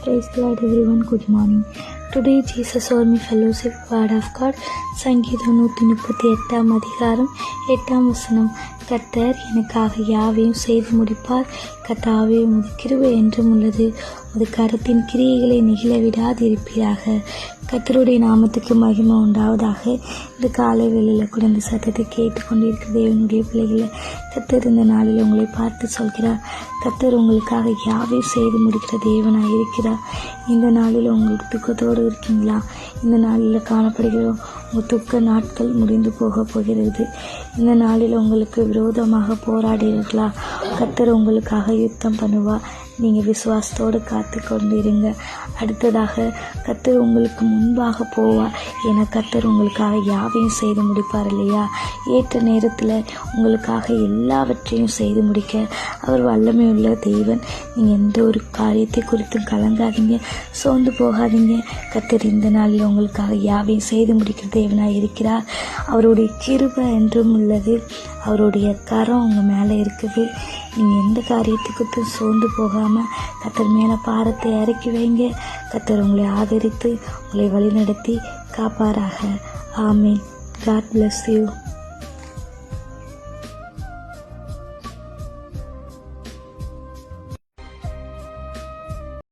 Praise the Lord everyone, good morning. Today Jesus told me fellowship word of God. சங்கீதம் 138 அதிகாரம் 8 கர்த்தர் எனக்காக யாவையும் செய்து முடிப்பார். கர்த்தாவே உமது கிருபை என்றும் உள்ளது. உமது கரத்தின் கிரியைகளை நிகழ விடாதிருப்பீராக. கர்த்தருடைய நாமத்துக்கு மகிமை உண்டாவதாக. இந்த காலை வேளையில் கூட இந்த சத்தத்தை கேட்டுக்கொண்டிருக்கிற தேவனுடைய பிள்ளைகளை கர்த்தர் இந்த நாளில் உங்களை பார்த்து சொல்கிறார். கர்த்தர் உங்களுக்காக யாவையும் செய்து முடிக்கிற தேவனாக இருக்கிறார். இந்த நாளில் உங்களுக்கு துக்கத்தோடு இருக்கீங்களா? இந்த நாளில் காணப்படுகிற உங்கள் துக்க நாட்கள் முடிந்து போக போகிறது. இந்த நாளில் உங்களுக்கு விரோதமாக போராடுகிறீர்களா? கர்த்தர் உங்களுக்காக யுத்தம் பண்ணுவார். நீங்கள் விசுவாசத்தோடு காத்து கொண்டு இருங்க. அடுத்ததாக கர்த்தர் உங்களுக்கு முன்பாக போவார். ஏன்னா கர்த்தர் உங்களுக்காக யாவையும் செய்து முடிப்பார் இல்லையா? ஏற்ற நேரத்தில் உங்களுக்காக எல்லாவற்றையும் செய்து முடிக்க அவர் வல்லமை உள்ள தேவன். நீங்கள் எந்த ஒரு காரியத்தை குறித்தும் கலங்காதீங்க, சோர்ந்து போகாதீங்க. கர்த்தர் இந்த நாளில் உங்களுக்காக யாவையும் செய்து முடிக்கிற தேவனாக இருக்கிறார். அவருடைய கிருபை என்றும் உள்ளது. அவருடைய கரம் உங்கள் மேலே இருக்குது. நீங்கள் எந்த காரியத்துக்கும் சோர்ந்து போகாமல் கர்த்தர் மேலே பாரத்தை இறக்கி வைங்க. கர்த்தர் உங்களை ஆதரித்து உங்களை வழிநடத்தி காப்பாராக. ஆமென். God bless you.